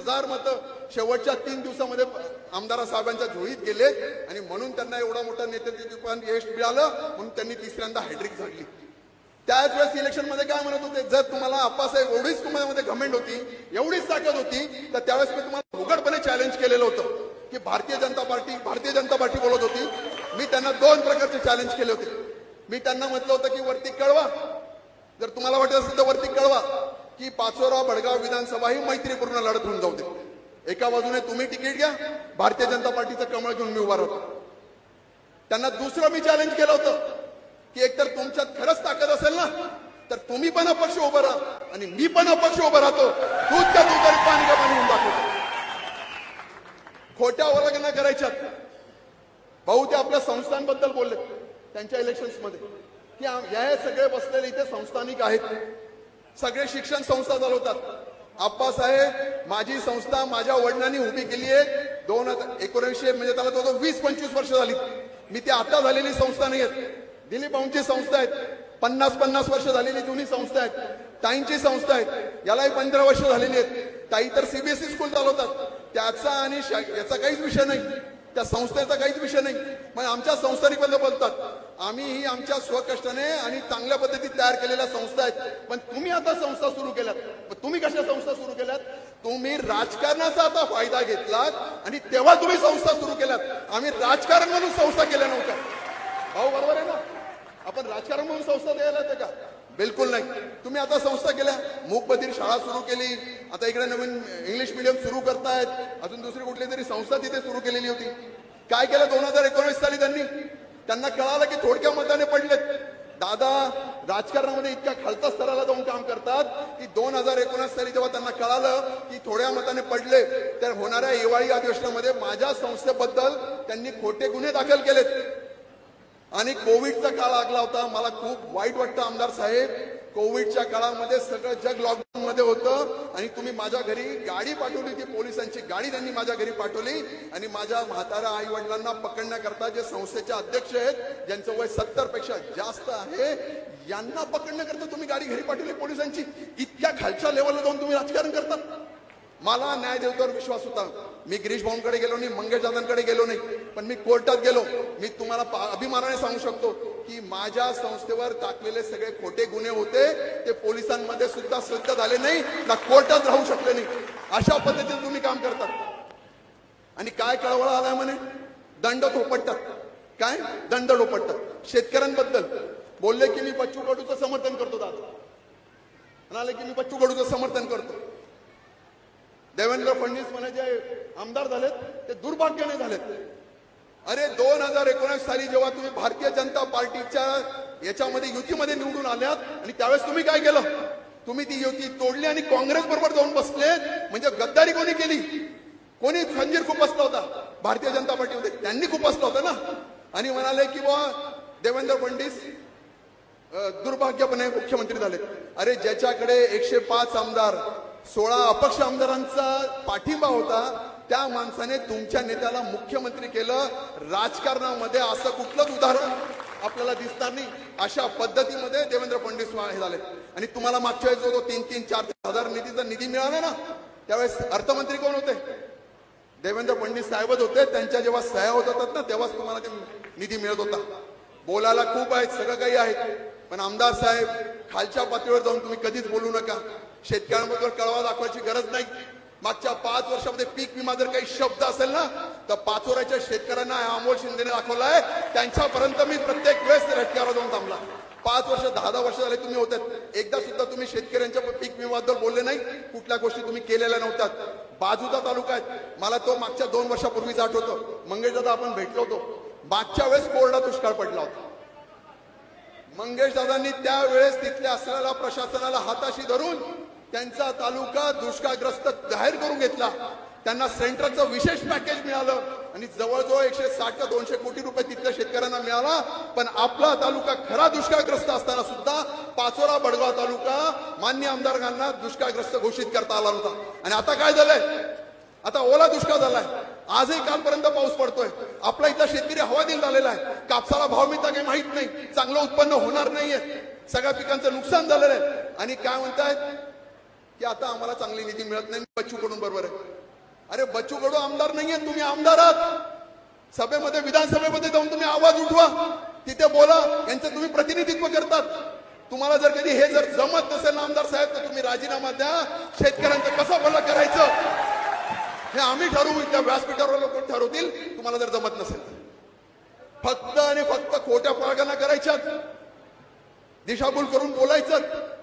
20,000 मतं शेवटच्या 3 दिवसामध्ये आमदार साहेबांच्या झोळीत गेले आणि म्हणून त्यांना एवढा मोठा नेतृत्व यश मिळालं, म्हणून त्यांनी तिसऱ्यांदा हॅट्रिक झाडली. त्याच वेळेस इलेक्शन मध्ये काय म्हणत होते, जर तुम्हाला आप्पासाहेब एवढीच तुम्हाला घमेंड होती, एवढीच ताकद होती, तर त्यावेळेस मी तुम्हाला उघडपणे चॅलेंज केलेलं होतं की भारतीय जनता पार्टी बोलत होती. मी त्यांना 2 प्रकारचे चॅलेंज केले होते. मी त्यांना म्हटलं होतं की वरती कळवा, जर तुम्हाला वाटत असेल तर वरती कळवा की पाचोरा भडगाव विधानसभा ही मैत्रीपूर्ण लढत होऊन जाऊ दे. एका बाजूने तुम्ही तिकीट घ्या, भारतीय जनता पार्टीचं कमळ घेऊन मी उभा राहतो. त्यांना दुसरं मी चॅलेंज केलं होतं की एकतर तुमच्यात खरंच ताकद असेल ना, तर तुम्ही पण अपक्ष उभं राहा आणि मी पण अपक्ष उभं राहतो. दूधच्या दुधारी पाणी का पाणी होऊन दाखवतो. खोट्या वर्गना करायच्यात. भाऊ ते आपल्या संस्थांबद्दल बोलले त्यांच्या इलेक्शन्स मध्ये की हे सगळे बसलेले इथे संस्थानिक आहेत, सगळे शिक्षण संस्था चालवतात. आप्पासाहेब माझी संस्था माझ्या वडिलांनी उभी केली आहे 2019 म्हणजे त्याला तो 20-25 वर्ष झाली. मी ती आता झालेली संस्था नाही आहेत. दिलीप भाऊंची संस्था आहेत, 50-50 वर्ष झालेली जुनी संस्था आहेत. ताईंची संस्था आहेत, यालाही 15 वर्ष झालेली आहेत. ताई तर सीबीएसई स्कूल चालवतात. त्याचा आणि याचा काहीच विषय नाही, त्या संस्थेचा काहीच विषय नाही. मग आमच्या संस्थानिकबद्दल बोलतात. आम्ही ही आमच्या स्वकष्टाने आणि चांगल्या पद्धतीत तयार केलेल्या संस्था आहेत. पण तुम्ही आता संस्था सुरू केल्यात. तुम्ही कशा संस्था सुरू केल्यात? तुम्ही राजकारणाचा आता फायदा घेतलात आणि तेव्हा तुम्ही संस्था सुरू केल्यात. आम्ही राजकारण म्हणून संस्था केल्या नव्हत्या. भाऊ बरोबर आहे ना? आपण राजकारण म्हणून संस्था द्यायला येते का? बिलकुल नाही. तुम्ही आता संस्था केल्या, मूकबधीर शाळा सुरू केली, आता इकडे नवीन इंग्लिश मीडियम सुरू करतायत, अजून दुसरी कुठली तरी संस्था तिथे सुरू केलेली होती. काय केलं 2019 साली त्यांना कळालं की थोडक्या मताने पडलेत. दादा राजकारणामध्ये इतक्या खालच्या स्तराला जाऊन काम करतात की 2019 साली जेव्हा त्यांना कळालं की थोड्या मताने पडले, तर होणाऱ्या हिवाळी अधिवेशनामध्ये माझ्या संस्थेबद्दल त्यांनी खोटे गुन्हे दाखल केलेत. आणि कोविडचा काळ लागला होता. मला खूप वाईट वाटतं आमदार साहेब, कोविडच्या काळामध्ये सगळं जग लॉकडाऊन मध्ये होतं आणि तुम्ही माझ्या घरी गाडी पाठवली, ती पोलिसांची गाडी त्यांनी माझ्या घरी पाठवली आणि माझ्या म्हाताऱ्या आई वडिलांना पकडण्याकरता जे संस्थेचे अध्यक्ष आहेत, ज्यांचं वय 70 पेक्षा जास्त आहे, यांना पकडण्याकरता तुम्ही गाडी घरी पाठवली पोलिसांची. इतक्या खालच्या लेवलला जाऊन तुम्ही राजकारण करतात. मला न्यायदेवतेवर विश्वास होता. मी गिरीश भाऊंकडे गेलो नाही, मंगेश दादांकडे गेलो नाही, पण मी कोर्टात गेलो. मी तुम्हाला अभिमानाने सांगू शकतो की माझ्या संस्थेवर टाकलेले सगळे खोटे गुन्हे होते, ते पोलिसांमध्ये सुद्धा सिद्ध झाले नाही, ना कोर्टात राहू शकले नाही. अशा पद्धतीने तुम्ही काम करतात. आणि काय कळवळा आलाय म्हणे, दंड थोपटतात. काय दंड थोपटतात. शेतकऱ्यांबद्दल बोलले की मी बच्चू कडूचं समर्थन करतो. दादा म्हणाले की मी बच्चू कडूचं समर्थन करतो. देवेंद्र फडणवीस म्हणे जे आमदार झालेत ते दुर्भाग्याने झालेत. अरे 2019 साली जेव्हा तुम्ही भारतीय जनता पार्टीच्या याच्यामध्ये युतीमध्ये निवडून आल्यात आणि त्यावेळेस तुम्ही काय केलं? तुम्ही ती युती तोडली आणि काँग्रेस बरोबर जाऊन बसले. म्हणजे गद्दारी कोणी केली? कोणी खंजीर खुपसला होता? भारतीय जनता पार्टीमध्ये त्यांनी खुपसला होता ना. आणि म्हणाले की बा देवेंद्र फडणवीस दुर्भाग्यपणे मुख्यमंत्री झाले. अरे ज्याच्याकडे 105 आमदार 16 अपक्ष आमदारांचा पाठिंबा होता, त्या माणसाने तुमच्या नेत्याला मुख्यमंत्री केलं. राजकारणामध्ये असं कुठलंच उदाहरण आपल्याला दिसणार नाही. अशा पद्धतीमध्ये देवेंद्र फडणवीस हे झाले. आणि तुम्हाला मागच्या वेळेस जो 3-4 हजार निधी मिळाला ना, त्यावेळेस अर्थमंत्री कोण होते? देवेंद्र फडणवीस साहेबच होते. त्यांच्या जेव्हा सह्या होत होतात ना, तेव्हाच तुम्हाला ते निधी मिळत होता. बोलायला खूप आहेत, सगळं काही आहे, पण आमदार साहेब खालच्या पातळीवर जाऊन तुम्ही कधीच बोलू नका. शेतकऱ्यांबद्दल कळवा दाखवायची गरज नाही. मागच्या 5 वर्षामध्ये पीक विमा जर काही शब्द असेल ना, तर पाचोऱ्याच्या शेतकऱ्यांना अमोल शिंदेने दाखवलाय. त्यांच्यापर्यंत मी प्रत्येक वेळेस रस्त्यावर जाऊन थांबला. 5 वर्ष 10 वर्ष झाले तुम्ही होतात. एकदा सुद्धा तुम्ही शेतकऱ्यांच्या पीक विम्याबद्दल बोलले नाही. कुठल्या गोष्टी तुम्ही केलेल्या नव्हत्यात. बाजूचा तालुका आहे, मला तो मागच्या 2 वर्षापूर्वीच आठवतो. मंगेश दादा आपण भेटलो होतो. मागच्या वेळेस कोरडा दुष्काळ पडला होता. मंगेश दादांनी त्यावेळेस तिथल्या असलेल्या प्रशासनाला हाताशी धरून त्यांचा तालुका दुष्काळग्रस्त जाहीर करून घेतला. त्यांना सेंट्रलचं विशेष पॅकेज मिळालं आणि जवळजवळ 160-200 कोटी रुपये तिथल्या शेतकऱ्यांना मिळाला. पण आपला तालुका खरा दुष्काळग्रस्त असताना सुद्धा पाचोरा भडगाव तालुका मान्य आमदारांना दुष्काळग्रस्त घोषित करता आला नव्हता. आणि आता काय झालंय? आता ओला दुष्काळ झालाय. आजही कालपर्यंत पाऊस पडतोय. आपला इथला शेतकरी हवालदिल झालेला आहे. कापसाला भाव मिळता काही माहित नाही, चांगलं उत्पन्न होणार नाहीये, सगळ्या पिकांचं नुकसान झालेलं आहे. आणि काय म्हणतायत की आता आम्हाला चांगली निधी मिळत नाही. बच्चू कडून बरोबर आहे. अरे बच्चू कडू आमदार नाहीये, तुम्ही आमदार आहात। सभेमध्ये विधानसभेमध्ये जाऊन तुम्ही आवाज उठवा, तिथे बोला, यांचं तुम्ही प्रतिनिधित्व करतात। तुम्हाला जर कधी हे जर जमत नसेल ना आमदार साहेब, तर तुम्ही राजीनामा द्या। शेतकऱ्यांचं कसं भलं करायचं हे आम्ही ठरवू, त्या व्यासपीठावर लोक ठरवतील। तुम्हाला जर जमत नसेल फक्त आणि फक्त खोट्या पाळगणा करायच्या, दिशाभूल करून बोलायचं,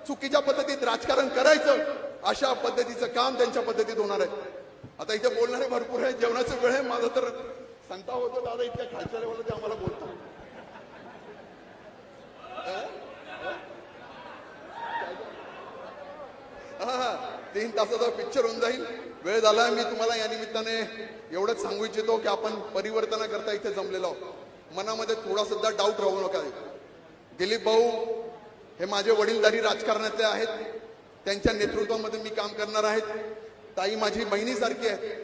चुकीच्या पद्धतीत राजकारण करायचं, अशा पद्धतीचं काम त्यांच्या पद्धतीत होणार आहे। आता इथे बोलणारे भरपूर आहे, जेवणाचा वेळ आहे, माझा तर संताप होतो दादा, इतक्या खालच्या लेवलला ते आम्हाला बोलतो। 3 तासाचा पिक्चर होऊन जाईल, वेळ झाला। मी तुम्हाला या निमित्ताने एवढंच सांगू इच्छितो की आपण परिवर्तनाकरता इथे जमलेलो आहोत। मनामध्ये थोडा सुद्धा डाऊट राहू नका। दिलीप भाऊ हे माझे वडीलधारी राजकारणातले आहेत, त्यांच्या नेतृत्वामध्ये मी काम करणार आहे। ताई माझी बहिणीसारखी आहे,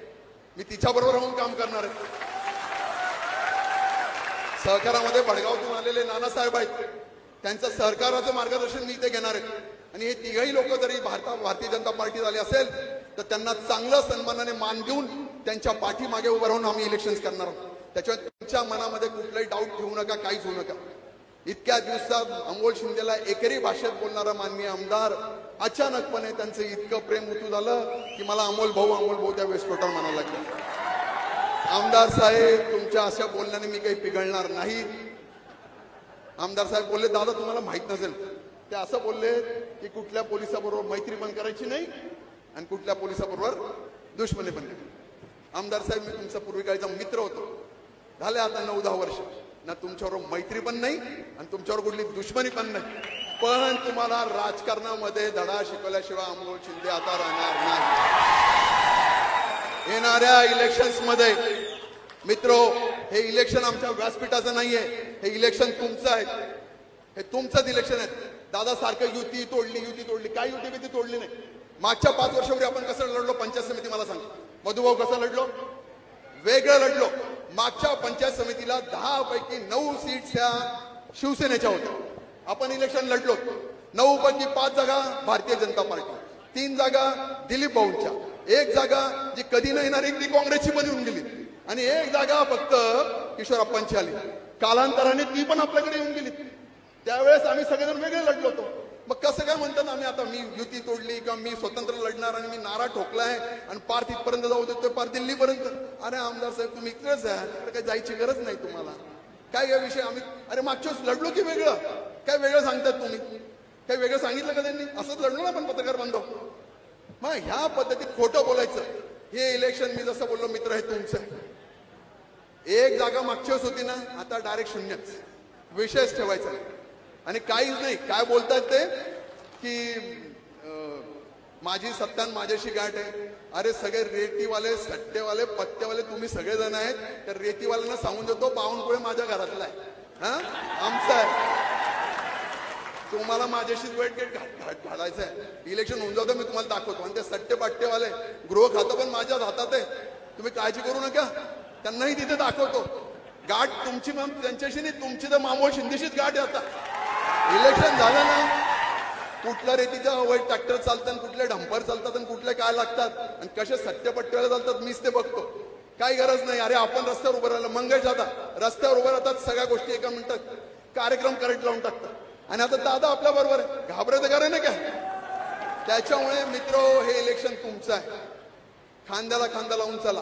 मी तिच्याबरोबर राहून काम करणार आहे। सहकारामध्ये भडगावतून आलेले नानासाहेब आहेत, त्यांचं सहकाराचं मार्गदर्शन मी इथे घेणार आहे। आणि हे तिघही लोक जरी भारतीय जनता पार्टी झाले असेल तर त्यांना चांगलं सन्मानाने मान देऊन त्यांच्या पाठीमागे उभं राहून आम्ही इलेक्शन्स करणार आहोत। त्याच्यामुळे तुमच्या मनामध्ये कुठलाही डाऊट ठेवू नका, काहीच होऊ नका। इतक्या दिवसात अमोल शिंदेला एकेरी भाषेत बोलणारा माननीय आमदार अचानकपणे त्यांचं इतकं प्रेम उतू झालं की मला अमोल भाऊ त्या व्यासपीठावर म्हणायला लागलं। आमदार साहेब तुमच्या अशा बोलण्याने मी काही पिघळणार नाही। आमदार साहेब बोलले, दादा तुम्हाला माहित नसेल, ते असं बोलले की कुठल्या पोलिसाबरोबर मैत्री पण करायची नाही आणि कुठल्या पोलिसाबरोबर दुश्मनी पण नाही। आमदार साहेब मी तुमचा पूर्वीकाळचा मित्र होतो, झाले आता 9-10 वर्ष, ना तुमच्यावर मैत्री पण नाही आणि तुमच्यावर कुठली दुश्मनी पण नाही, पण तुम्हाला राजकारणामध्ये धडा शिकवल्याशिवाय अमोल शिंदे आता राहणार नाही। येणाऱ्या इलेक्शन्स मध्ये मित्रो, हे इलेक्शन आमच्या व्यासपीठाचं नाहीये, हे इलेक्शन तुमचं आहे, हे तुमचंच इलेक्शन आहे। दादा सारखं युती तोडली, काय युती बिती तोडली नाही। मागच्या 5 वर्षापूर्वी आपण कसं लढलो पंचायत समिती, मला सांग मधुभाऊ, कसं लढलो? वेगळं लढलो। मागच्या पंचायत समितीला 10 पैकी 9 सीट्स ह्या शिवसेनेच्या होत्या, आपण इलेक्शन लढलो। 9 पैकी 5 जागा भारतीय जनता पार्टी, 3 जागा दिलीप भाऊंच्या, 1 जागा जी कधी नाही येणार ती काँग्रेसची पण येऊन गेली, आणि 1 जागा फक्त किशोरप्पांची आली। कालांतराने ती पण आपल्याकडे येऊन गेली। त्यावेळेस आम्ही सगळेजण वेगळे लढलो होतो। मग कसं काय म्हणतात आम्ही आता मी युती तोडली किंवा मी स्वतंत्र लढणार आणि मी नारा ठोकलाय आणि पार तिथपर्यंत जाऊ देतोय, पार दिल्लीपर्यंत? अरे आमदार साहेब तुम्ही इकडेच आहे, तिकडे काही जायची गरज नाही तुम्हाला। काय या विषय आम्ही अरे मागच्या लढलो की वेगळं? काय वेगळं सांगतात तुम्ही? काय वेगळं सांगितलं का त्यांनी? असंच लढलो ना आपण पत्रकार बांधव। मग ह्या पद्धतीत खोटं बोलायचं, हे इलेक्शन मी जसं बोललो मित्र हे तुमचं आहे। 1 जागा मागच्याच होती ना, आता डायरेक्ट 0च, विषयच ठेवायचा आणि काहीच नाही। काय बोलतात ते की माझी सत्ता माझ्याशी गाठ आहे। अरे सगळे रेतीवाले, सट्टेवाले, पत्तेवाले तुम्ही सगळेजण आहेत, तर रेतीवाल्यांना सांगून देतो बावनकुळे माझ्या घरातला आहे, हा आमचा आहे, तुम्हाला माझ्याशीच वेट गेट घालायचं आहे। इलेक्शन होऊन जातं, मी तुम्हाला दाखवतो। आणि ते सट्टे पाट्टेवाले गृह खातं पण माझ्याच हातात आहे, तुम्ही काळजी करू नका, त्यांनाही तिथे दाखवतो। गाठ तुमची त्यांच्याशी नाही, तुमची तर अमोल शिंदेशीच गाठ आहे। आता इलेक्शन झालं ना, कुठल्या रेतीच्या अवैध ट्रॅक्टर चालतात, कुठले डंपर चालतात आणि कुठले काय लागतात आणि कसे सट्टेपट्टेवाले चालतात, मीच ते बघतो। काही गरज नाही। अरे आपण रस्त्यावर उभं राहिलं, मंगेश दादा रस्त्यावर उभं राहतात, सगळ्या गोष्टी एका मिनिटात कार्यक्रम करंट लावून टाकतात, आणि आता दादा आपल्या बरोबर घाबरायचं कारण नाही काय? त्याच्यामुळे मित्रो, हे इलेक्शन तुमचं आहे, खांद्याला खांदा लावून चला।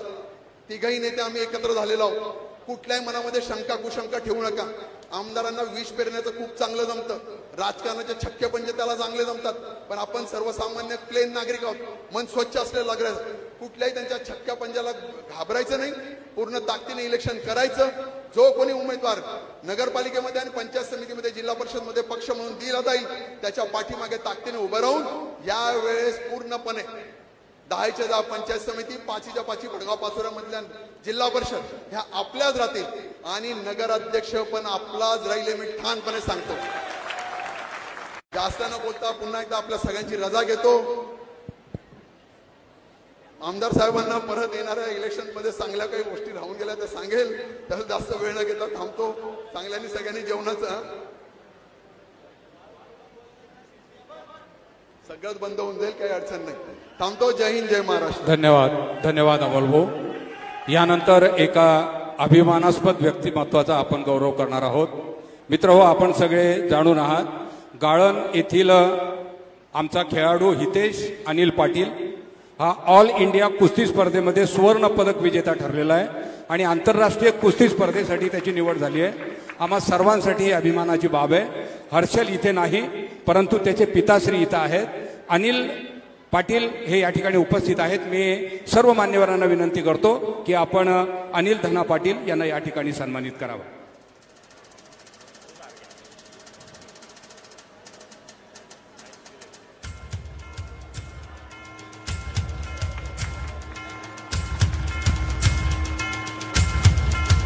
तिघही नेते आम्ही एकत्र झालेलो आहोत, कुठल्याही मनामध्ये शंका कुशंका ठेवू नका। आमदारांना विष पेरण्याचं खूप चांगलं जमतं, राजकारणाचे छक्के पंजे त्याला चांगले जमतात, पण आपण सर्वसामान्य प्लेन नागरिक आहोत, मन स्वच्छ असलेलं लागायचं। कुठल्याही त्यांच्या छक्क्या पंजाला घाबरायचं नाही, पूर्ण ताकदीने इलेक्शन करायचं। जो कोणी उमेदवार नगरपालिकेमध्ये आणि पंचायत समितीमध्ये, जिल्हा परिषदमध्ये पक्ष म्हणून दिला जाईल, त्याच्या पाठीमागे ताकदीने उभं राहून यावेळेस पूर्णपणे 10च्या 10 पंचायत समिती, 5च्या 5 भडगाव पाचोऱ्यामधल्या जिल्हा परिषद ह्या आपल्याच राहतील आणि नगराध्यक्ष पण आपलाच राहील, हे मी ठाणपणे सांगतो। जास्त न बोलता पुन्हा एकदा आपल्या सगळ्यांची रजा घेतो। आमदार साहेबांना परत येणाऱ्या इलेक्शन मध्ये चांगल्या काही गोष्टी राहून गेल्या तर सांगेल, त्याला जास्त वेळ न घेता थांबतो। चांगल्याने सगळ्यांनी जेवणाचं सगळंच बंद होऊन जाईल, काही अडचण नाही. थांबतो. जय हिंद, जय महाराष्ट्र. धन्यवाद. धन्यवाद अमोल भाऊ. यानंतर एका अभिमानास्पद व्यक्तिमत्वाचा आपण गौरव करणार आहोत. मित्रहो, आपण सगळे जाणून आहात, गाळण येथील आमचा खेळाडू हितेश अनिल पाटील हा ऑल इंडिया कुस्ती स्पर्धेमध्ये सुवर्ण पदक विजेता ठरलेला आहे आणि आंतरराष्ट्रीय कुस्ती स्पर्धेसाठी त्याची निवड झाली आहे. आम्हा सर्वांसाठी अभिमानाची बाब आहे. हर्षल इथे नाही, परंतु त्याचे पिताश्री इथं आहेत. अनिल पाटील हे या ठिकाणी उपस्थित आहेत. मी सर्व मान्यवरांना विनंती करतो की आपण अनिल धना पाटील यांना या ठिकाणी सन्मानित करावं.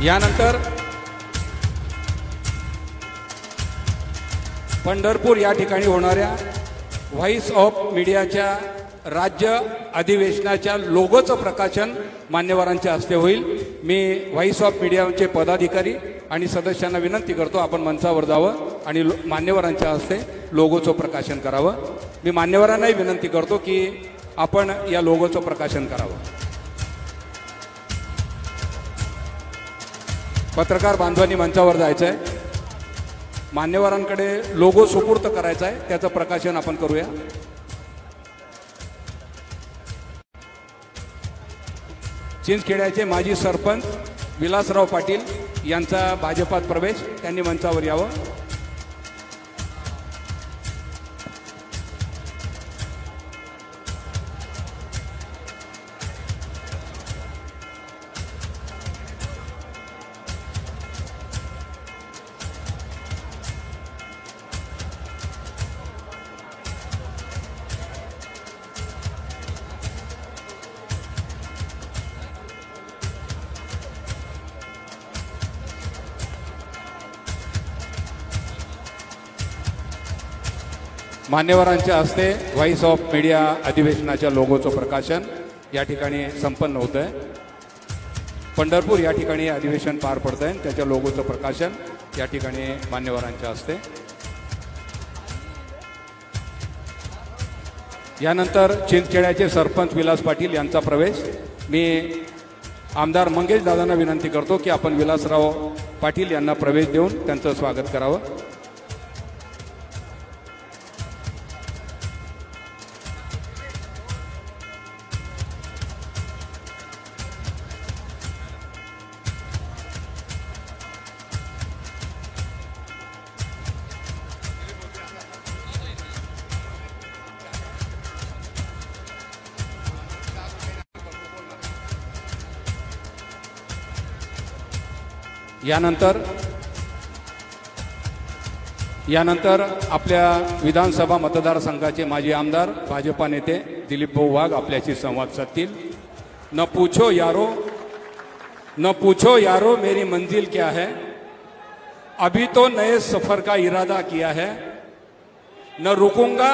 यानंतर पंढरपूर या ठिकाणी होणाऱ्या व्हॉइस ऑफ मीडियाच्या राज्य अधिवेशनाच्या लोगोचं प्रकाशन मान्यवरांच्या हस्ते होईल. मी व्हॉइस ऑफ मीडियाचे पदाधिकारी आणि सदस्यांना विनंती करतो आपण मंचावर जावं आणि मान्यवरांच्या हस्ते लोगोचं प्रकाशन करावं. मी मान्यवरांनाही विनंती करतो की आपण या लोगोचं प्रकाशन करावं. पत्रकार बांधवांनी मंचावर जायचं आहे. मान्यवरांकडे लोगो सुपूर्त करायचा आहे, त्याचं प्रकाशन आपण करूया. चिंचखेड्याचे माजी सरपंच विलासराव पाटील यांचा भाजपात प्रवेश, त्यांनी मंचावर यावं. मान्यवरांच्या हस्ते व्हॉइस ऑफ मीडिया अधिवेशनाच्या लोगोचं प्रकाशन या ठिकाणी संपन्न होतं आहे. पंढरपूर या ठिकाणी अधिवेशन पार पडतं आहे, त्याच्या लोगोचं प्रकाशन या ठिकाणी मान्यवरांच्या हस्ते. यानंतर चिंचखेड्याचे सरपंच विलास पाटील यांचा प्रवेश. मी आमदार मंगेश दादांना विनंती करतो की आपण विलासराव पाटील यांना प्रवेश देऊन त्यांचं स्वागत करावं. यानंतर आपल्या विधानसभा मतदारसंघाचे माजी आमदार भाजपा नेते दिलीप भाऊ वाघ आपल्याशी संवाद साधतील. न पूछो यारो मेरी मंजिल क्या है, अभी तो नए सफर का इरादा किया है, न रुकूंगा.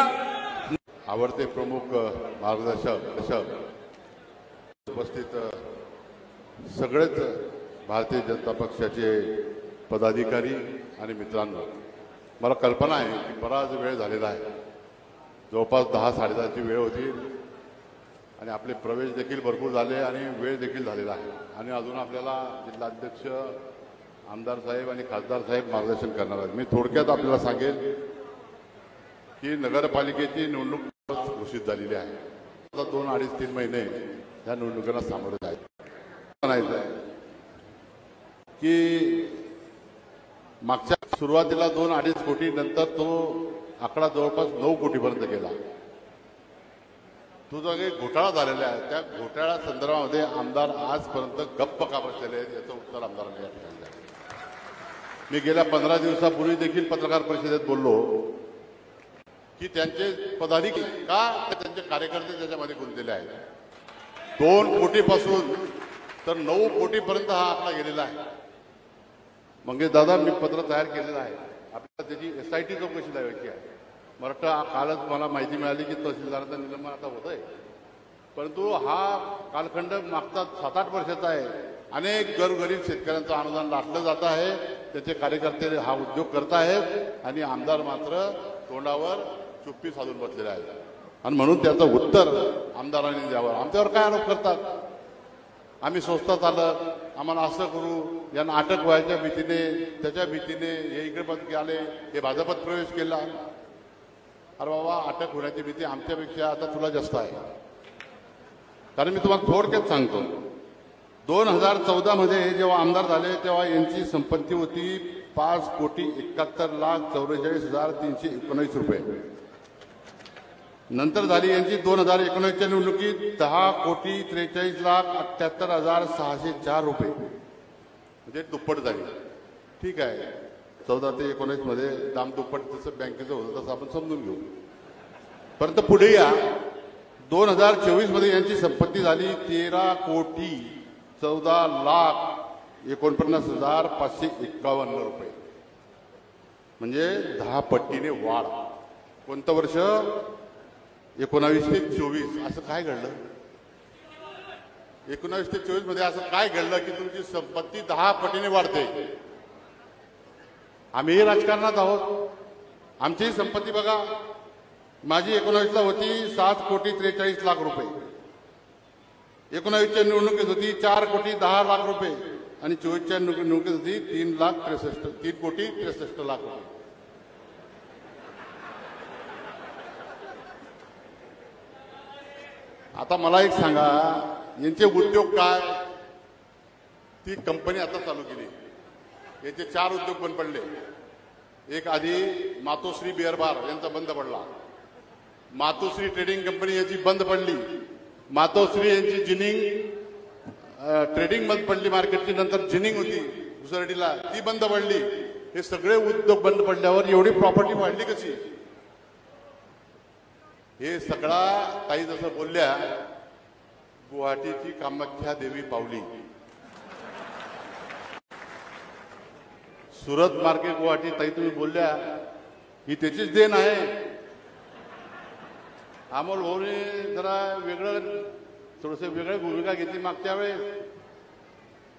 आवडते प्रमुख मार्गदर्शक उपस्थित सगळेच भारतीय जनता पक्षाचे पदाधिकारी आणि मित्रांनो, मला कल्पना आहे की बराच वेळ झालेला आहे. जवळपास 10-10:30ची वेळ होती आणि आपले प्रवेश देखील भरपूर झाले आणि वेळ देखील झालेला आहे आणि अजून आपल्याला जिल्हाध्यक्ष, आमदार साहेब आणि खासदार साहेब मार्गदर्शन करणार आहेत. मी थोडक्यात आपल्याला सांगेन की नगरपालिकेची निवडणूक घोषित झालेली आहे. आता 2-2.5-3 महिने या निवडणुकीला सामोरे जायचं. म्हणायचं आहे की मागच्या सुरुवातीला 2-2.5 कोटी, नंतर तो आकडा जवळपास 9 कोटीपर्यंत गेला. तो जो काही घोटाळा झालेला आहे त्या घोटाळ्या संदर्भामध्ये आमदार आजपर्यंत गप्प का बसलेले आहेत याचं उत्तर आमदारांनी या ठिकाणी द्यावं. मी गेल्या 15 दिवसापूर्वी देखील पत्रकार परिषदेत बोललो की त्यांचे पदाधिकारी का त्यांचे कार्यकर्ते त्याच्यामध्ये गुंतलेले आहेत. 2 कोटीपासून तर 9 कोटीपर्यंत हा आकडा गेलेला आहे. मंगेश दादा, मी पत्र तयार केलेलं आहे. आपल्याला त्याची SIT चौकशी लावायची आहे. मला कालच मला माहिती मिळाली की तहसीलदारांचं निलंबन आता होत आहे, परंतु हा कालखंड मागचा 7-8 वर्षाचा आहे. अनेक गरीब शेतकऱ्यांचं अनुदान लाटलं जात आहे. त्याचे कार्यकर्ते हा उद्योग करत आहेत आणि आमदार मात्र तोंडावर चुप्पी साधून बसलेले आहेत. आणि म्हणून त्याचं उत्तर आमदारांनी द्यावं. आमच्यावर काय आरोप करतात? आम्ही स्वस्तात आलं, आम्हाला असं करू, यांना अटक व्हायच्या भीतीने, त्याच्या भीतीने हे इकडे पण आले, हे भाजपात प्रवेश केला. अरे बाबा, अटक होण्याची भीती आमच्यापेक्षा आता तुला जास्त आहे. कारण मी तुम्हाला थोडक्यात सांगतो, 2014 मध्ये जेव्हा आमदार झाले तेव्हा यांची संपत्ती होती 5,71,44,319 रुपये. नंतर झाली यांची 2019च्या निवडणुकीत 10,43,78,604 रुपये, म्हणजे दुप्पट झाली. ठीक आहे, 14 ते 19 मध्ये दाम दुप्पट जसं बँकेचं होतं तसं आपण समजून घेऊ. परंतु पुढे या 2024 मध्ये यांची संपत्ती झाली 13,14,49,551 रुपये, म्हणजे 10 पटीने वाढ. कोणतं वर्ष? 1924. असं काय घडलं 19 ते 24 मध्ये? असं काय घडलं की तुमची संपत्ती 10 पटीने वाढते? आम्हीही राजकारणात आहोत. आमचीही संपत्ती बघा, माझी 19ला होती 7,43,00,000 रुपये, 19च्या निवडणुकीत होती 4,10,00,000 रुपये आणि 24च्या निवडणुकीत होती 3,63,00,000 रुपये. आता मला एक सांगा, यांचे उद्योग काय? ती कंपनी आता चालू केली, याचे 4 उद्योग बंद पडले. एक आधी मातोश्री बिअर बार यांचा बंद पडला, मातोश्री ट्रेडिंग कंपनी याची बंद पडली, मातोश्री यांची जिनिंग ट्रेडिंग बंद पडली मार्केटची, नंतर जिनिंग होती उसरडीला ती बंद पडली. हे सगळे उद्योग बंद पडल्यावर एवढी प्रॉपर्टी वाढली कशी? हे सगळा ताई जसं बोलल्या, गुवाहाटीची कामाख्या देवी पावली, सुरत मार्केट गुवाहाटी, ताई तुम्ही बोलल्या, ही त्याचीच देण आहे. अमोल भाऊने जरा थोडंसं वेगळी भूमिका घेतली मागच्या वेळेस.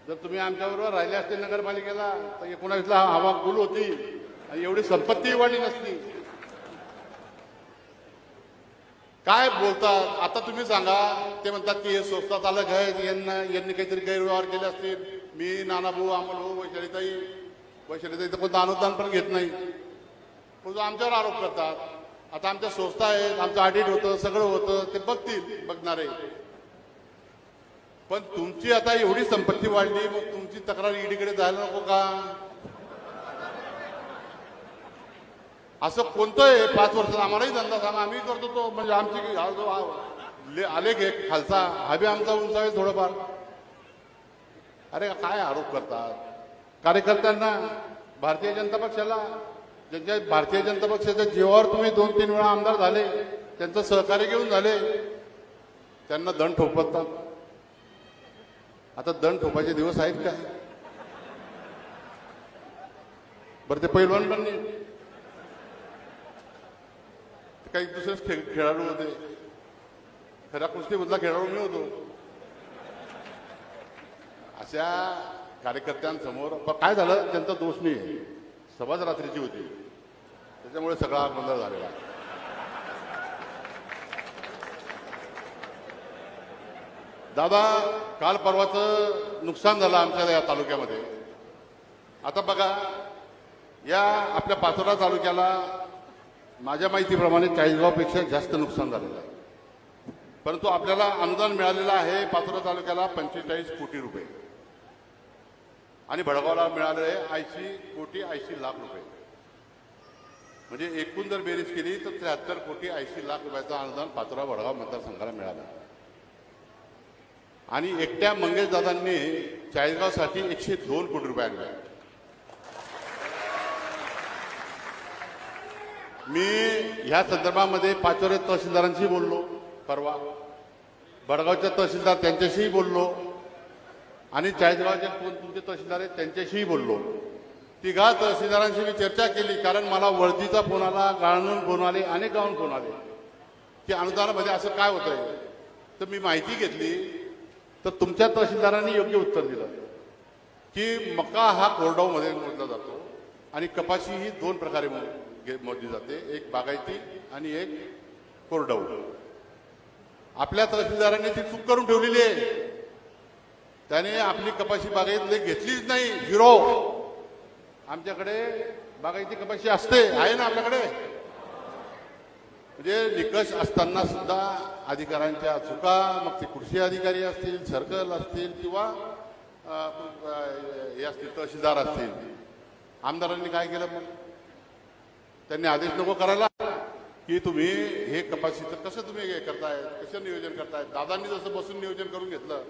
जर तुम्ही आमच्याबरोबर राहिले असते नगरपालिकेला तर 19ला हवा गुल होती आणि एवढी संपत्ती वाढली नसती. काय बोलतात आता तुम्ही सांगा? ते म्हणतात की हे स्वस्तात आलं आहे, यांनी काहीतरी गैरव्यवहार केले असतील. मी, नानाभाऊ, अमोलभाऊ, वैशालीताई तर कोणतं अनुदान पण घेत नाही, पण आमच्यावर आरोप करतात. आता आमच्या संस्था आहेत, आमचं ऑडिट होतं, सगळं होतं, ते बघतील बघणारे. पण तुमची आता एवढी संपत्ती वाढली, मग तुमची तक्रार ईडीकडे जायला नको का? असं कोणतं आहे 5 वर्षात? आम्हालाही धंदा सांगा, आम्ही करतो तो. म्हणजे आमची आलेख आहे खालचा, हा बी आमचा उंचावेल थोडंफार. अरे काय आरोप करतात कार्यकर्त्यांना? भारतीय जनता पक्षाला, ज्यांच्या भारतीय जनता पक्षाच्या जीवावर तुम्ही 2-3 वेळा आमदार झाले, त्यांचं सहकार्य घेऊन झाले, त्यांना दंड ठोकतात. आता दंड ठोकायचे दिवस आहेत का? बरं, ते पैलवान पण नाही, काही दुसरेच खेळाडू होते. खऱ्या कुस्तीमधला खेळाडू मी होतो. अशा कार्यकर्त्यांसमोर काय झालं? त्यांचा दोष नाही, सभाच रात्रीची होती, त्याच्यामुळे सगळा गोंधळ झालेला. दादा, काल परवाचं नुकसान झालं आमच्या या तालुक्यामध्ये. आता बघा, या आपल्या पाचोरा तालुक्याला माझ्या माहितीप्रमाणे 40गावपेक्षा जास्त नुकसान झालेलं आहे. परंतु आपल्याला अनुदान मिळालेलं आहे पाचोरा तालुक्याला 45 कोटी रुपये आणि भडगावला मिळाले 80 कोटी 80 लाख रुपये. म्हणजे एकूण जर बेरीज केली तर 73 कोटी 80 लाख रुपयाचं अनुदान पाचोरा भडगाव मतदारसंघाला मिळालं. आणि एकट्या मंगेशदादांनी 40गावसाठी 102 कोटी रुपये आणले. मी ह्या संदर्भामध्ये पाचोरे तहसीलदारांशी बोललो परवा, भडगावच्या तहसीलदार त्यांच्याशीही बोललो आणि 40गावचे कोण तुमचे तहसीलदार आहेत त्यांच्याशीही बोललो. तिघा तहसीलदारांशी मी चर्चा केली, कारण मला वर्धीचा फोन आला, गाळणून फोन आले, अनेक गावून फोन आले की अनुदानामध्ये असं काय होतंय. तर मी माहिती घेतली तर तुमच्या तहसीलदारांनी योग्य उत्तर दिलं की मका हा कोरडाऊमध्ये मोजला जातो आणि कपाशी ही 2 प्रकारे मोजली जाते, एक बागायती आणि एक कोरडवू. आपल्या तहसीलदारांनी ती चूक करून ठेवलेली आहे. त्याने आपली कपाशी बागायत घेतलीच नाही, झिरो. आमच्याकडे बागायती कपाशी असते, आहे ना आपल्याकडे. म्हणजे निकष असताना सुद्धा अधिकाऱ्यांच्या चुका, मग ते कृषी अधिकारी असतील, सर्कल असतील किंवा हे असतील तहसीलदार असतील, आमदारांनी काय केलं? मग त्यांनी आदेश नको करायला की तुम्ही हे कपाशीचं कसं तुम्ही हे करताय, कसं नियोजन करताय. दादांनी जसं बसून नियोजन करून घेतलं,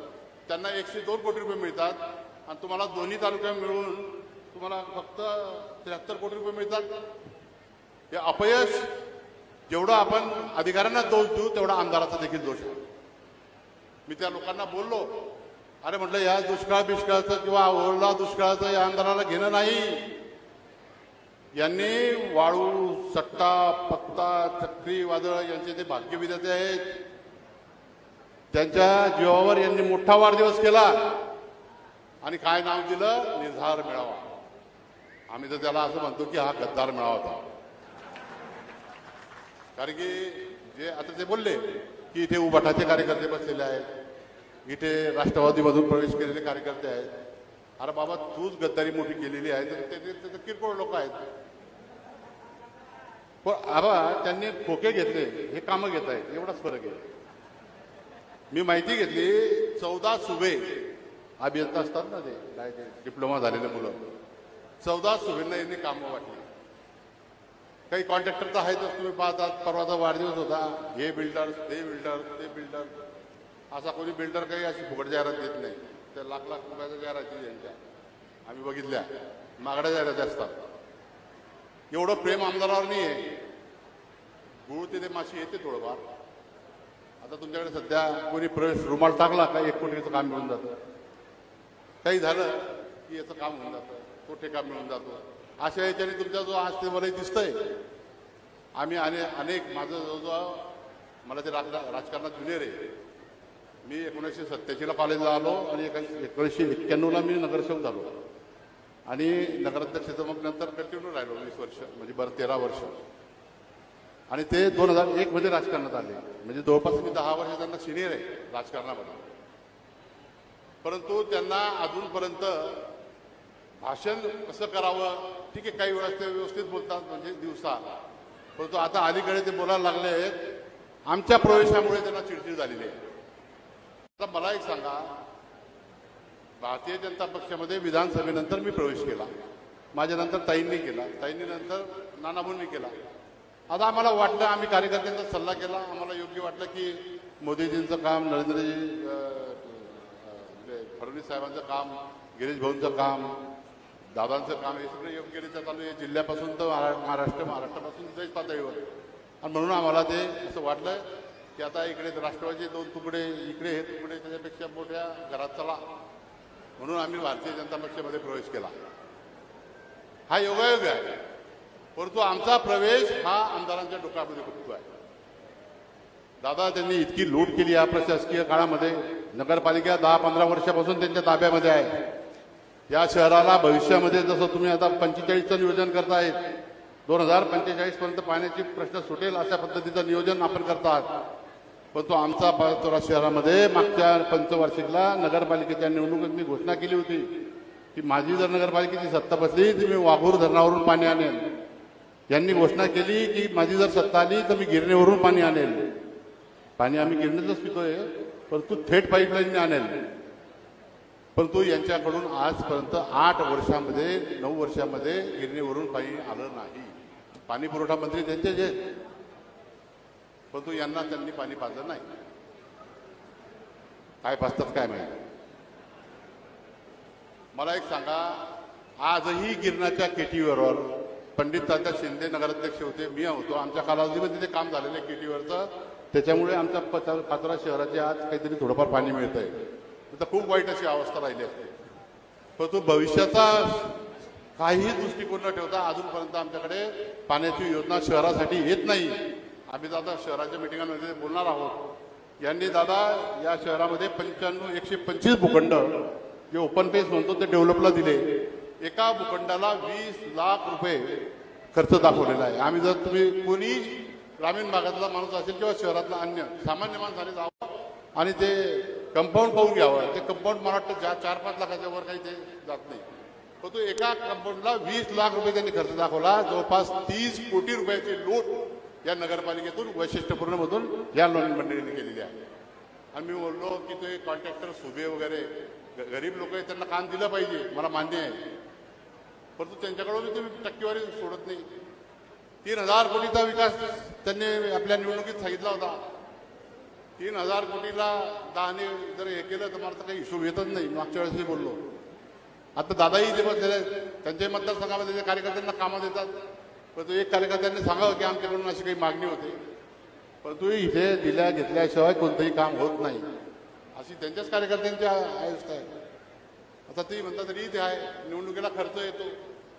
त्यांना 102 कोटी रुपये मिळतात आणि तुम्हाला दोन्ही तालुक्यात मिळून तुम्हाला फक्त 73 कोटी रुपये मिळतात. हे अपयश जेवढं आपण अधिकाऱ्यांना दोष देऊ तेवढा आमदाराचा देखील दोष आहे. मी त्या लोकांना बोललो, अरे म्हटलं या दुष्काळ बिष्काळाचं किंवा ओरला दुष्काळाचं या आमदाराला घेणं नाही. यांनी वाळू, सट्टा, पत्ता, चक्रीवादळ यांचे ते भाग्यविधाते आहेत. त्यांच्या जीवावर यांनी मोठा वाढदिवस केला आणि काय नाव दिलं? निर्धार मेळावा. आम्ही तर त्याला असं म्हणतो की हा गद्दार मेळावा होता. कारण की जे आता ते बोलले की इथे उबाटाचे कार्यकर्ते बसलेले आहेत, इथे राष्ट्रवादीमधून प्रवेश केलेले कार्यकर्ते आहेत. अरे बाबा, तूच गद्दारी मोठी केलेली आहे, ते किरकोळ लोक आहेत. पण आबा त्यांनी खोके घेतले, हे कामं घेत आहेत, एवढाच फरक आहे. मी माहिती घेतली, 14 सुबे अभियंता असतात ना, ते काय ते डिप्लोमा झालेले मुलं, 14 सुबेंना यांनी कामं वाटली. काही कॉन्ट्रॅक्टर तर आहेतच, तुम्ही पाहतात. परवाचा वाढदिवस होता, हे बिल्डर, ते बिल्डर, ते बिल्डर. असा कोणी बिल्डर काही अशी फुकट जाहिरात देत नाही. त्या लाख लाख रुपयाच्या जाहिराती यांच्या आम्ही बघितल्या, मागड्या जाहिराती असतात. एवढं प्रेम आमदारावर नाही आहे. गुळते ते माशी येते थोडंफार. आता तुमच्याकडे सध्या कोणी प्रवेश रुमाल टाकला का 1 कोटीचं काम मिळून जातं. काही झालं की याचं काम होऊन जातं, तो ठेका मिळून जातो. अशा याच्याने तुमचा जो आज ते मला दिसतंय, आम्ही अनेक माझं जवळजवळ मला ते राजकारणात ज्युनियर आहे. मी 1987ला कॉलेजला आलो आणि 1991ला मी नगरसेवक झालो आणि नगराध्यक्ष मग नंतर कंटिन्यू राहिलो 20 वर्ष, म्हणजे 13 वर्ष. आणि ते 2001 मध्ये राजकारणात आले. म्हणजे जवळपास मी 10 वर्ष त्यांना सिनियर आहे राजकारणामध्ये. परंतु त्यांना अजूनपर्यंत भाषण कसं करावं, ठीक आहे, काही वेळा ते व्यवस्थित बोलतात म्हणजे दिवसा, परंतु आता अलीकडे ते बोलायला लागले आहेत. आमच्या प्रवेशामुळे त्यांना चिडचिड झालेली आहे. आता मला एक सांगा, भारतीय जनता पक्षामध्ये विधानसभेनंतर मी प्रवेश केला, माझ्यानंतर ताईंनी केला, ताईंनी नंतर नानाभाऊंनी केला. आता आम्हाला वाटलं, आम्ही कार्यकर्त्यांचा सल्ला केला, आम्हाला योग्य वाटलं की मोदीजींचं काम, नरेंद्रजी फडणवीस साहेबांचं काम, गिरीश भाऊंचं काम, दादांचं काम, हे सगळं योग्यरित्या चालू आहे. जिल्ह्यापासून तर महाराष्ट्रापासून देश पातळीवर. आणि म्हणून आम्हाला ते असं वाटलं की आता इकडे राष्ट्रवादीचे 2 तुकडे, इकडे हे तुकडे, त्याच्यापेक्षा मोठ्या घरात चला, म्हणून आम्ही भारतीय जनता पक्षामध्ये प्रवेश केला. हा योगायोग आहे. परंतु आमचा प्रवेश हा आमदारांच्या डोक्यामध्ये खुपतो आहे. दादा त्यांनी इतकी लूट केली या प्रशासकीय काळामध्ये. नगरपालिका 10-15 वर्षापासून त्यांच्या ताब्यामध्ये आहे. या शहराला भविष्यामध्ये जसं तुम्ही आता 45चं नियोजन करतायत, 2045 पर्यंत पाण्याची प्रश्न सुटेल अशा पद्धतीचं नियोजन आपण करतात. परंतु आमचा पाचोरा शहरामध्ये मागच्या पंचवार्षिकला नगरपालिकेच्या निवडणुकीत मी घोषणा केली होती की माझी जर नगरपालिकेची सत्ता बसली तर मी वाघूर धरणावरून पाणी आणेल. यांनी घोषणा केली की माझी जर सत्ता आली तर मी गिरणीवरून पाणी आणेल. पाणी आम्ही गिरणीतच पितोय, परंतु थेट पाईपलाईनने आणेल. परंतु यांच्याकडून आजपर्यंत 8 वर्षामध्ये 9 वर्षामध्ये गिरणीवरून पाणी आलं नाही. पाणी पुरवठा मंत्री त्यांचे जे, परंतु यांना त्यांनी पाणी पाजलं नाही. काय पाजतात काय माहिती. मला एक सांगा, आजही गिरणाच्या केटीवर पंडित तात्या शिंदे नगराध्यक्ष होते, मी होतो, आमच्या कालावधीमध्ये ते काम झालेलं आहे केटीवरचं. त्याच्यामुळे आमच्या पाचोरा शहराचे आज काहीतरी थोडंफार पाणी मिळत आहे. तर खूप वाईट अशी अवस्था राहिली असते. परंतु भविष्याचा काहीही दृष्टिकोन न ठेवता अजूनपर्यंत आमच्याकडे पाण्याची योजना शहरासाठी येत नाही. आम्ही दादा शहराच्या मिटिंगांमध्ये बोलणार आहोत. यांनी दादा या शहरामध्ये 125 भूखंड जे ओपन पेस म्हणतो ते डेव्हलपला दिले. एका भूखंडाला 20 लाख रुपये खर्च दाखवलेला आहे. आम्ही जर तुम्ही कोणी ग्रामीण भागातला माणूस असेल किंवा शहरातला अन्य सामान्य माणसाने जावं आणि ते कंपाऊंड पाहून घ्यावं. ते कंपाऊंड मला वाटतं 4-5 लाखाच्या वर काही ते जात नाही. पण तो एका कंपाऊंडला 20 लाख रुपये त्यांनी खर्च दाखवला. जवळपास 30 कोटी रुपयाची लूट या नगरपालिकेतून वैशिष्ट्यपूर्ण मधून या लोन मंडळींनी केलेली आहे. आणि मी बोललो की ते कॉन्ट्रॅक्टर सुबे वगैरे गरीब लोक आहेत त्यांना काम दिलं पाहिजे, मला मान्य आहे. परंतु त्यांच्याकडून तुम्ही टक्केवारी सोडत नाही. 3000 कोटीचा विकास त्यांनी आपल्या निवडणुकीत सांगितला होता. 3000 कोटीला 10ने जर हे केलं तर मला काही हिशोब येतच नाही. मागच्या वेळेस मी बोललो. आता दादाही इथे बसलेले आहेत, त्यांच्याही मतदारसंघामध्ये ते कार्यकर्त्यांना कामं देतात. परंतु एक कार्यकर्त्यांनी सांगावं की आमच्याकडून अशी काही मागणी होती, परंतु इथे दिल्या घेतल्याशिवाय कोणतंही काम होत नाही अशी त्यांच्याच कार्यकर्त्यांची अवस्था आहे. आता ते म्हणतात रीत आहे, निवडणुकीला खर्च येतो.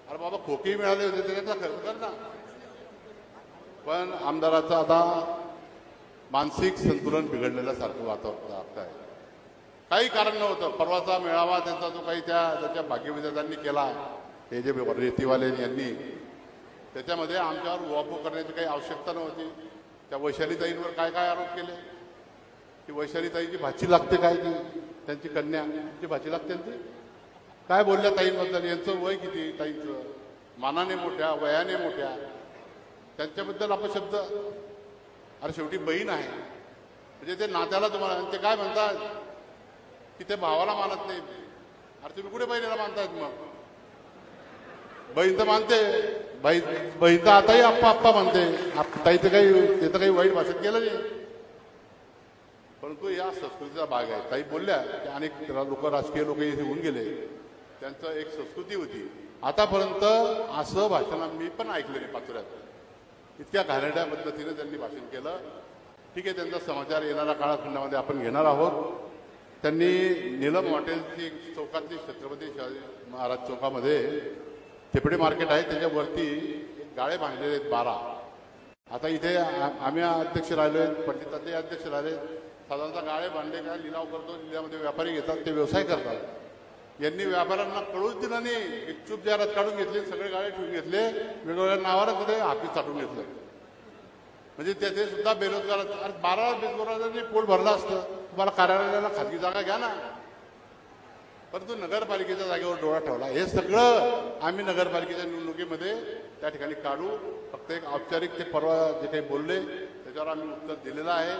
अरे बाबा, खोके मिळाले होते त्याचा खर्च कर ना. पण आमदाराचं आता मानसिक संतुलन बिघडलेलं सारखं वाटत आहे. काही कारण नव्हतं. परवाचा मेळावा त्यांचा जो काही त्याच्या भाग्यविधात्यांनी केला, हे जे रेतीवाले यांनी, त्याच्यामध्ये आमच्यावर वापो करण्याची काही आवश्यकता नव्हती. त्या वैशालीताईंवर काय काय आरोप केले की वैशालीताईंची भाची लागते काय की त्यांची कन्या ती भाची लागते ती काय बोलल्या ताईंबद्दल. यांचं वय किती ताईंचं, मानाने मोठ्या वयाने मोठ्या, त्यांच्याबद्दल अपशब्द. अरे शेवटी बहीण आहे, म्हणजे ते नात्याला तुम्हाला ते काय म्हणतात की ते भावाला मानत नाही. अरे तुम्ही कुठे बहिणीला मानतायत? मग बहीण तर मानते, बहीण तर आताही आप्पा आप्पा म्हणते. ताई तर काही ते तर काही वाईट भाषेत केलं नाही. परंतु या संस्कृतीचा भाग आहे. ताई बोलल्या की अनेक लोक, राजकीय लोक इथे होऊन गेले, त्यांचं एक संस्कृती होती. आतापर्यंत असं भाषण मी पण ऐकलं नाही पाचोऱ्यात. इतक्या घाणेरड्या पद्धतीने त्यांनी भाषण केलं. ठीक आहे, त्यांचा समाचार येणाऱ्या काळखंडामध्ये आपण घेणार आहोत. त्यांनी नीलम हॉटेलची चौकातली छत्रपती शिवाजी महाराज चौकामध्ये थिपडे मार्केट आहे, त्याच्यावरती गाळे बांधलेले आहेत 12. आता इथे आम्ही अध्यक्ष राहिलोय, पंडितांचे अध्यक्ष राहिले. साधारणतः गाळे बांधले काय लिलाव करतो, लिलावामध्ये व्यापारी घेतात, ते व्यवसाय करतात. यांनी व्यापाऱ्यांना कळूच दिलं नाही. इच्छुक जाहिरात काढून घेतली, सगळे गाळे ठेवून घेतले, वेगवेगळ्या नावावर मध्ये हाती चाटून घेतलं. म्हणजे त्याचे सुद्धा बेरोजगार. 12 बेरोजगारांनी पोट भरलं असतं. तुम्हाला कार्यालयाला खाजगी जागा घ्या ना. परंतु नगरपालिकेच्या जागेवर डोळा ठेवला. हे सगळं आम्ही नगरपालिकेच्या निवडणुकीमध्ये त्या ठिकाणी काढू. फक्त एक औपचारिक ते परवा जे काही बोलले त्याच्यावर आम्ही उत्तर दिलेलं आहे.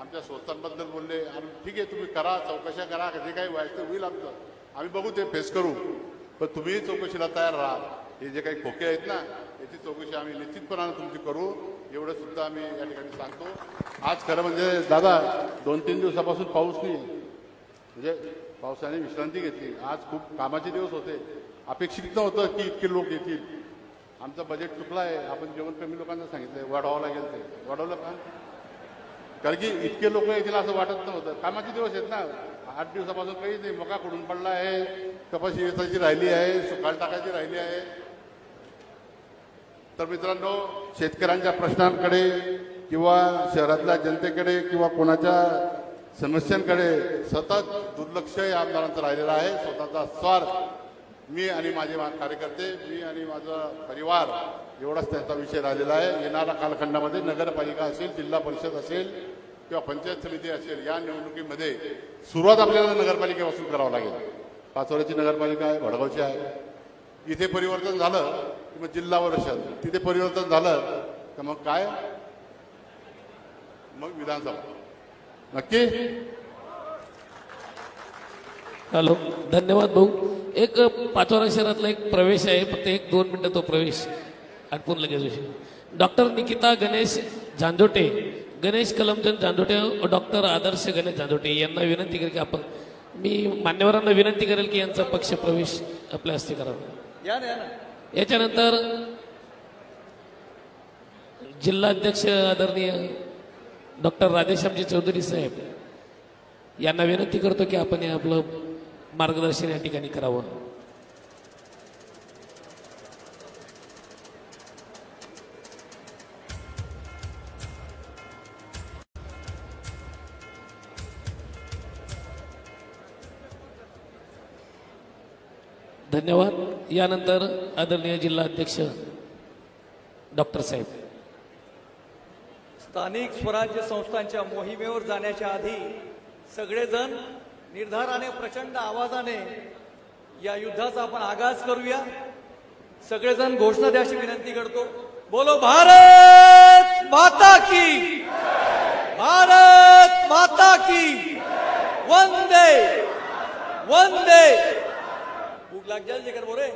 आमच्या संस्थांबद्दल बोलले. आणि ठीक आहे, तुम्ही करा, चौकशा करा, जे काही व्हायचं होईल आमचं, आम्ही बघू, ते फेस करू. पण तुम्ही चौकशीला तयार राहा. हे जे काही खोके आहेत ना, याची चौकशी आम्ही निश्चितपणाने तुमची करू, एवढं सुद्धा आम्ही या ठिकाणी सांगतो. आज खरं म्हणजे दादा 2-3 दिवसापासून पाऊस नाही, म्हणजे पावसाने विश्रांती घेतली. आज खूप कामाचे दिवस होते. अपेक्षित नव्हतं की इतके लोक येतील. आमचं बजेट चुकलं आहे. आपण जेवण कमी लोकांना सांगितलंय, वाढवावं लागेल. ते वाढवलं का? कारण की इतके लोक येतील असं वाटत नव्हतं. कामाचे दिवस आहेत ना. 8 दिवसापासून काही नाही. मका खुडून पडला आहे, कपाशी वेचायची राहिली आहे, सुकाळ टाकायची राहिली आहे. तर मित्रांनो, शेतकऱ्यांच्या प्रश्नांकडे किंवा शहरातल्या जनतेकडे किंवा कोणाच्या समस्यांकडे सतत दुर्लक्ष या आमदारांचं राहिलेलं आहे. स्वतःचा स्वार्थ, मी आणि माझे कार्यकर्ते, मी आणि माझा परिवार, एवढाच त्यांचा विषय राहिलेला आहे. येणाऱ्या कालखंडामध्ये नगरपालिका असेल, जिल्हा परिषद असेल किंवा पंचायत समिती असेल, या निवडणुकीमध्ये सुरुवात आपल्याला नगरपालिकेपासून करावं लागेल. पाचोऱ्याची नगरपालिका आहे, भडगावची आहे. इथे परिवर्तन झालं की मग जिल्हा परिषद, तिथे परिवर्तन झालं तर मग काय, मग विधानसभा. नक्की. हॅलो, धन्यवाद भाऊ. एक पाचोरा शहरातला एक प्रवेश आहे, फक्त 1-2 मिनिटं तो प्रवेश आटपून लगेच विषय. डॉक्टर निकिता गणेश झांझोटे, गणेश कलमचंद झांझोटे, डॉक्टर आदर्श गणेश झांझोटे यांना विनंती करेल की आपण, मी मान्यवरांना विनंती करेल की यांचा पक्ष प्रवेश आपल्या हस्ते करावा. याच्यानंतर जिल्हाध्यक्ष आदरणीय डॉक्टर राधेश्यामजी चौधरी साहेब यांना विनंती करतो की आपण आपलं मार्गदर्शन या ठिकाणी करावं. धन्यवाद. यानंतर आदरणीय जिल्हा अध्यक्ष डॉक्टर साहेब. स्थानिक स्वराज्य संस्थांच्या मोहिमेवर जाण्याच्या आधी सगळेजण निर्धाराने प्रचंड आवाजाने या युद्धाचा आपण आगाज करूया. सगळेजण घोषणा द्यायची विनंती करतो. बोलो भारत माता की, भारत माता की, वंदे वंदे. भूक लाग जाए जेकर बोरे.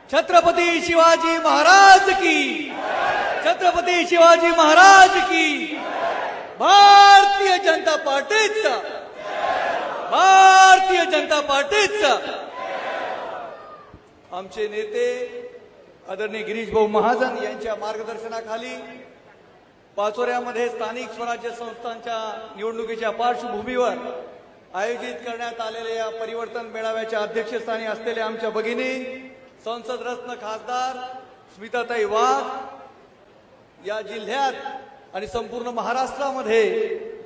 छत्रपती शिवाजी महाराज की, छत्रपती शिवाजी महाराज की. भारतीय जनता पार्टीचा, भारतीय जनता पार्टीचा. आमचे नेते आदरणीय गिरीश भाऊ महाजन यांच्या मार्गदर्शनाखाली पाचोऱ्यामध्ये स्थानिक स्वराज्य संस्थांच्या निवडणुकीच्या पार्श्वभूमीवर आयोजित करण्यात आलेल्या या परिवर्तन मेळाव्याच्या अध्यक्षस्थानी असलेल्या आमच्या भगिनी संसद रत्न खासदार स्मिताताई वाघ या जिल्ह्यात आणि संपूर्ण महाराष्ट्रामध्ये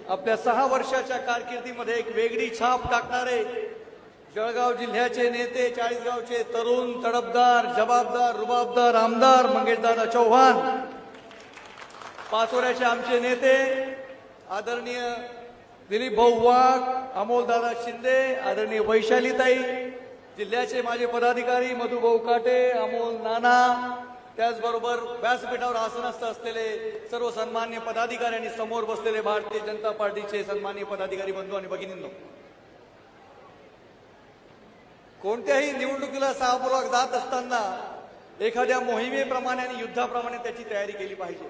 आपल्या 6 वर्षाच्या कारकिर्दीमध्ये एक वेगळी छाप टाकणारे जळगाव जिल्ह्याचे नेते, चाळीसगावचे तरुण, तडफदार, जबाबदार, रुबाबदार आमदार मंगेशदादा चव्हाण, पाचोऱ्याचे आमचे नेते आदरणीय दिलीप भाऊ वाघ, अमोलदादा शिंदे, आदरणीय वैशालीताई, जिल्ह्याचे माझे पदाधिकारी मधुभाऊ काटे, अमोल नाना, त्याचबरोबर व्यासपीठावर आसनस्थ असलेले सर्व सन्मान्य पदाधिकारी आणि समोर बसलेले भारतीय जनता पार्टीचे सन्मान्य पदाधिकारी बंधू आणि भगिनींनो, कोणत्याही निवडणुकीला साहापूर्वक जात असताना एखाद्या मोहिमेप्रमाणे आणि युद्धाप्रमाणे त्याची तयारी केली पाहिजे.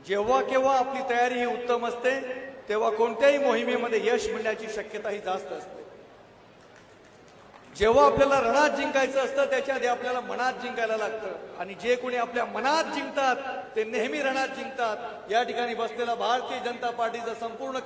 जेव्हा केव्हा आपली तयारी ही उत्तम असते तेव्हा कोणत्याही मोहिमेमध्ये यश मिळण्याची शक्यता ही जास्त असते. जेव्हा आपल्याला रणात जिंकायचं असतं त्याच्या आधी आपल्याला मनात जिंकायला लागतं आणि जे कोणी आपल्या मनात जिंकतात ते नेहमी रणात जिंकतात. या ठिकाणी बसलेला भारतीय जनता पार्टीचा संपूर्ण